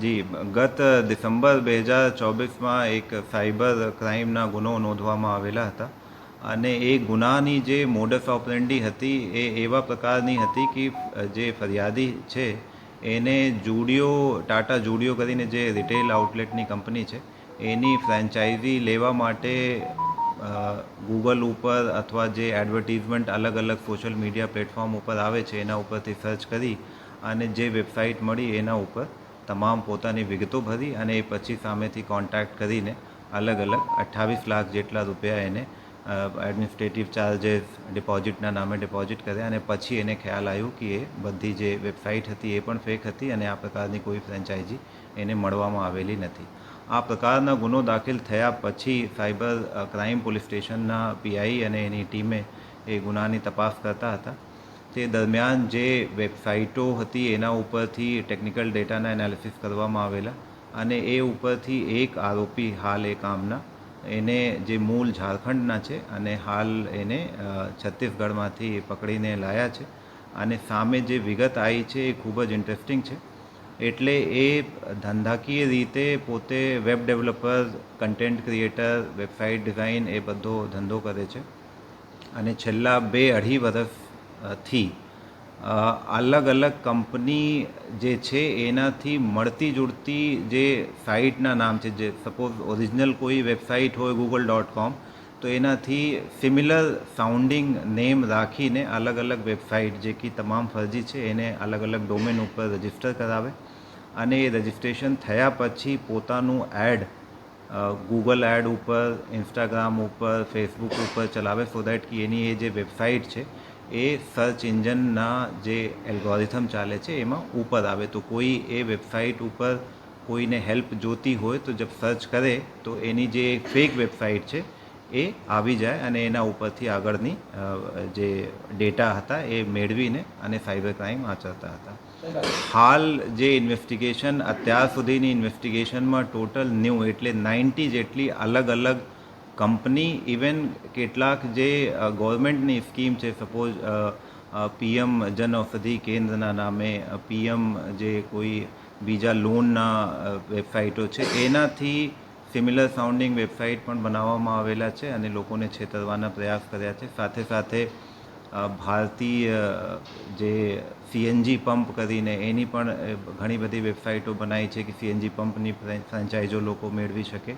જી, ગત ડિસેમ્બર 2024માં એક સાયબર ક્રાઇમના ગુનો નોંધવામાં આવેલા હતા અને એ ગુનાની જે મોડસ ઓપરેન્ડી હતી એ એવા પ્રકારની હતી કે જે ફરિયાદી છે એને ટાટા જુડિયો કરીને જે રિટેલ આઉટલેટની કંપની છે એની ફ્રેન્ચાઇઝી લેવા માટે ગૂગલ ઉપર અથવા જે એડવર્ટિઝમેન્ટ અલગ અલગ સોશિયલ મીડિયા પ્લેટફોર્મ ઉપર આવે છે એના ઉપરથી સર્ચ કરી અને જે વેબસાઇટ મળી એના ઉપર તમામ પોતાની વિગતો ભરી અને એ પછી સામેથી કોન્ટેક્ટ કરીને અલગ અલગ 28 લાખ જેટલા રૂપિયા એને એડમિનિસ્ટ્રેટિવ ચાર્જેસ ડિપોઝિટના નામે ડિપોઝિટ કર્યા અને પછી એને ખ્યાલ આવ્યું કે એ બધી જે વેબસાઇટ હતી એ પણ ફેક હતી અને આ પ્રકારની કોઈ ફ્રેન્ચાઇઝી એને મળવામાં આવેલી નથી. આ પ્રકારના ગુનો દાખલ થયા પછી સાયબર ક્રાઇમ પોલીસ સ્ટેશનના પીઆઈ અને એની ટીમે એ ગુનાની તપાસ કરતા હતા. તે દરમિયાન જે વેબસાઇટો હતી એના ઉપરથી ટેકનિકલ ડેટાના એનાલિસિસ કરવામાં આવેલા અને એ ઉપરથી એક આરોપી હાલ એ કામના એને જે મૂળ ઝારખંડના છે અને હાલ એને છત્તીસગઢમાંથી પકડીને લાયા છે અને સામે જે વિગત આવી છે એ ખૂબ જ ઇન્ટરેસ્ટિંગ છે. એટલે એ ધંધાકીય રીતે પોતે web developer, content creator, website design એ બધો ધંધો કરે છે અને છેલ્લા 2-2.5 વર્ષથી અલગ અલગ કંપની જે છે એનાથી મળતી જુળતી જે સાઇટના નામ છે, જે સપોઝ ઓરિજિનલ કોઈ વેબસાઇટ હોય google.com તો એનાથી સિમિલર સાઉન્ડિંગ નેમ રાખીને અલગ અલગ વેબસાઇટ જે કે તમામ ફરજી છે એને અલગ અલગ ડોમેન ઉપર રજિસ્ટર કરાવે અને એ રજિસ્ટ્રેશન થયા પછી પોતાનું એડ ગૂગલ એડ ઉપર, ઇન્સ્ટાગ્રામ ઉપર, ફેસબુક ઉપર ચલાવે સો દેટ કે એની એ જે વેબસાઇટ છે એ સર્ચ ઇન્જનના જે એલ્ગોરિથમ ચાલે છે એમાં ઉપર આવે. તો કોઈ એ વેબસાઇટ ઉપર કોઈને હેલ્પ જોતી હોય તો જબ સર્ચ કરે તો એની જે ફેક વેબસાઇટ છે એ આવી જાય અને એના ઉપરથી આગળની જે ડેટા હતા એ મેળવીને અને સાયબર ક્રાઇમ આચરતા હતા. હાલ જે ઇન્વેસ્ટિગેશન અત્યાર સુધીની ઇન્વેસ્ટિગેશનમાં ટોટલ 90 એટલે 90 જેટલી અલગ અલગ કંપની, ઇવન કેટલાક જે ગવર્મેન્ટની સ્કીમ છે, સપોઝ પીએમ જન ઔષધિ કેન્દ્રના નામે, પીએમ જે કોઈ બીજા લોનના વેબસાઇટો છે એનાથી સિમિલર સાઉન્ડિંગ વેબસાઇટ પણ બનાવવામાં આવેલા છે અને લોકોને છેતરવાના પ્રયાસ કર્યા છે. સાથે સાથે ભારતીય જે સીએનજી પંપ કરીને એની પણ ઘણી બધી વેબસાઇટો બનાવી છે કે સીએનજી પંપની ફ્રેન્ચાઇઝો લોકો મેળવી શકે.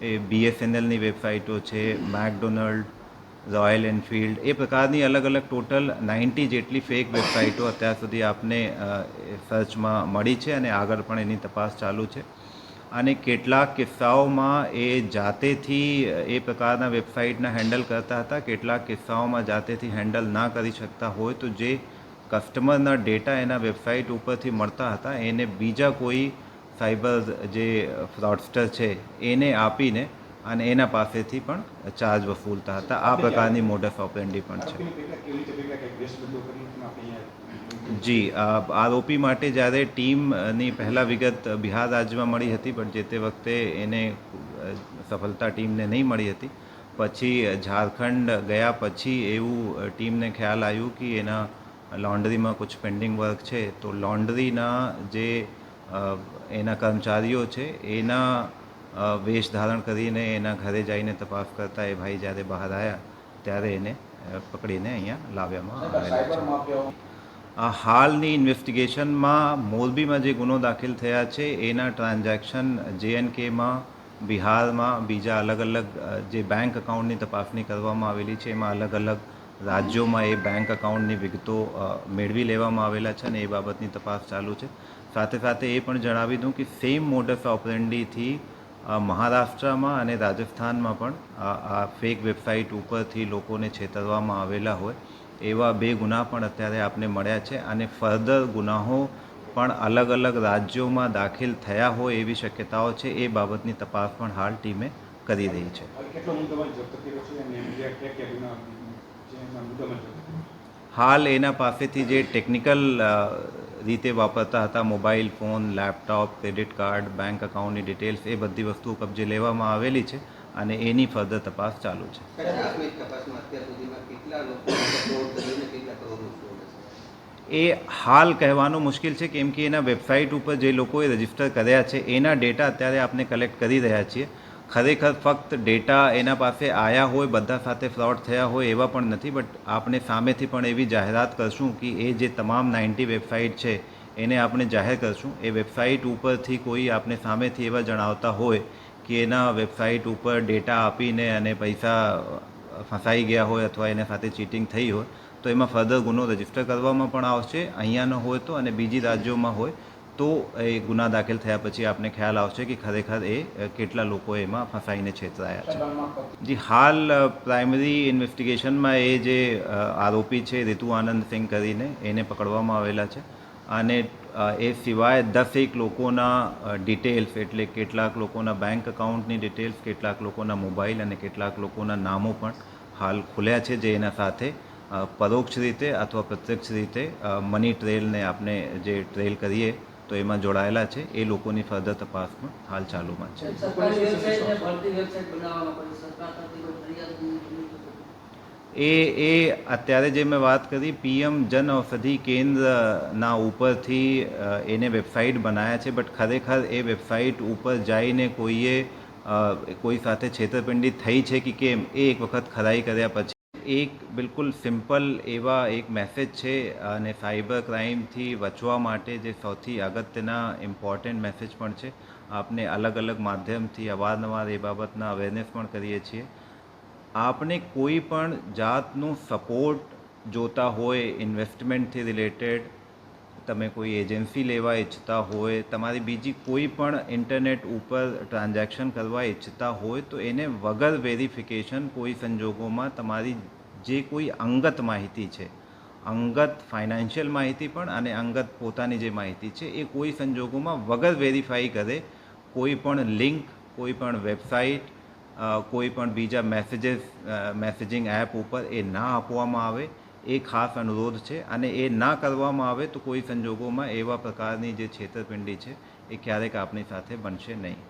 એ બીએસએનએલની વેબસાઇટો છે, મેકડોનલ્ડ, રોયલ એનફિલ્ડ, એ પ્રકારની અલગ અલગ ટોટલ 90 જેટલી ફેક વેબસાઇટો અત્યાર સુધી આપને સર્ચમાં મળી છે અને આગળ પણ એની તપાસ ચાલુ છે. અને કેટલાક કિસ્સાઓમાં એ જાતેથી એ પ્રકારના વેબસાઇટના હેન્ડલ કરતા હતા, કેટલાક કિસ્સાઓમાં જાતેથી હેન્ડલ ના કરી શકતા હોય તો જે કસ્ટમરના ડેટા એના વેબસાઇટ ઉપરથી મળતા હતા એને બીજા કોઈ સાયબર જે ફ્રોડસ્ટર છે એને આપીને અને એના પાસેથી પણ ચાર્જ વસૂલતા હતા. આ પ્રકારની મોડસ ઓપરેન્ડી પણ છે. જી, આરોપી માટે જ્યારે ટીમની પહેલાં વિગત બિહાર રાજ્યમાં મળી હતી પણ જે તે વખતે એને સફળતા ટીમને નહીં મળી હતી. પછી ઝારખંડ ગયા પછી એવું ટીમને ખ્યાલ આવ્યું કે એના લોન્ડરીમાં કુછ પેન્ડિંગ વર્ક છે તો લોન્ડરીના જે એના કર્મચારીઓ છે એના વેશ ધારણ કરીને એના ઘરે જઈને તપાસ કરતા એ ભાઈ જ્યારે બહાર આવ્યા ત્યારે એને પકડીને અહીંયા લાવ્યામાં આવેલા છે. હાલની ઇન્વેસ્ટિગેશનમાં મોરબીમાં જે ગુનો દાખલ થયા છે એના ટ્રાન્ઝેક્શન જેએનકેમાં, બિહારમાં, બીજા અલગ અલગ જે બેંક એકાઉન્ટની તપાસણી કરવામાં આવેલી છે એમાં અલગ અલગ રાજ્યોમાં એ બેંક એકાઉન્ટની વિગતો મેળવી લેવામાં આવેલા છે અને એ બાબતની તપાસ ચાલુ છે. સાથે સાથે એ પણ જણાવી દઉં કે સેમ મોડસ ઓપરેન્ડીથી મહારાષ્ટ્રમાં અને રાજસ્થાનમાં પણ આ ફેક વેબસાઇટ ઉપરથી લોકોને છેતરવામાં આવેલા હોય એવા 2 ગુના પણ અત્યારે આપને મળ્યા છે અને ફર્ધર ગુનાઓ પણ અલગ અલગ રાજ્યોમાં દાખલ થયા હોય એવી શક્યતાઓ છે. એ બાબતની તપાસ પણ હાલ ટીમે કરી રહી છે. હાલ એના પાસેથી જે ટેકનિકલ રીતે વાપરતા હતા mobile phone, laptop, credit card, bank એકાઉન્ટની ડિટેલ્સ એ બધી વસ્તુઓ કબજે લેવામાં આવેલી છે અને એની ફર્ધર તપાસ ચાલુ છે. એ હાલ કહેવાનું મુશ્કેલ છે, કેમ કે એના વેબસાઇટ ઉપર જે લોકોએ રજિસ્ટર કર્યા છે એના ડેટા અત્યારે આપણે કલેક્ટ કરી રહ્યા છીએ. ખરેખર ફક્ત ડેટા એના પાસે આવ્યા હોય, બધા સાથે ફ્રોડ થયા હોય એવા પણ નથી, બટ આપણે સામેથી પણ એવી જાહેરાત કરશું કે એ જે તમામ 90 વેબસાઇટ છે એને આપણે જાહેર કરશું. એ વેબસાઇટ ઉપરથી કોઈ આપણે સામેથી એવા જણાવતા હોય કે એના વેબસાઇટ ઉપર ડેટા આપીને અને પૈસા ફસાઈ ગયા હોય અથવા એના સાથે ચીટિંગ થઈ હોય તો એમાં ફર્ધર ગુનો રજીસ્ટર કરવામાં પણ આવશે. અહીંયાનો હોય તો અને બીજી રાજ્યોમાં હોય તો એ ગુના દાખલ થયા પછી આપને ખ્યાલ આવશે કે ખરેખર એ કેટલા લોકો એમાં ફસાઈને છેતરાયા છે. જી, હાલ પ્રાઇમરી ઇન્વેસ્ટિગેશનમાં એ જે આરોપી છે રિતુ આનંદ સિંહ કરીને એને પકડવામાં આવેલા છે અને એ સિવાય 10 લોકોના ડિટેલ્સ, એટલે કેટલાક લોકોના બેંક એકાઉન્ટની ડિટેલ્સ, કેટલાક લોકોના મોબાઈલ અને કેટલાક લોકોના નામો પણ હાલ ખુલ્યા છે, જે એના સાથે પરોક્ષ રીતે અથવા પ્રત્યક્ષ રીતે મની ટ્રેલને આપણે જે ટ્રેલ કરીએ તો એમાં જોડાયેલા છે. એ લોકોની ફર્ધર તપાસ પણ હાલ ચાલુમાં છે. એ અત્યારે જે મેં વાત કરી PM જન ઔષધિ કેન્દ્રના ઉપરથી એને વેબસાઇટ બનાવ્યા છે, બટ ખરેખર એ વેબસાઇટ ઉપર જઈને કોઈ સાથે છેતરપિંડી થઈ છે કે કેમ એ એક વખત ખરાઈ કર્યા પછી એક બિલકુલ સિમ્પલ એવા એક મેસેજ છે અને સાયબર ક્રાઇમથી બચવા માટે જે સૌથી અગત્યના ઇમ્પોર્ટન્ટ મેસેજ પણ છે. આપને અલગ અલગ માધ્યમથી અવારનવાર એ બાબતના અવેરનેસ પણ કરીએ છીએ. આપને કોઈ પણ જાતનું સપોર્ટ જોતા હોય, ઇન્વેસ્ટમેન્ટથી રિલેટેડ, તમે કોઈ એજન્સી લેવા ઈચ્છતા હોય, તમારી બીજી કોઈ પણ ઇન્ટરનેટ ઉપર ટ્રાન્ઝેક્શન કરવા ઈચ્છતા હોય તો એને વગર વેરિફિકેશન કોઈ સંજોગોમાં તમારી જે કોઈ અંગત માહિતી છે, અંગત ફાઇનાન્શિયલ માહિતી પણ અને અંગત પોતાની જે માહિતી છે એ કોઈ સંજોગોમાં વગર વેરીફાઈ કરે કોઈ પણ લિંક, કોઈ પણ વેબસાઇટ, કોઈ પણ બીજા મેસેજિંગ એપ ઉપર એ ના આપવામાં આવે એ ખાસ અનુરોધ છે. અને એ ના કરવામાં આવે તો કોઈ સંજોગોમાં એવા પ્રકારની જે છેતરપિંડી છે એ ક્યારેક આપણી સાથે બનશે નહીં.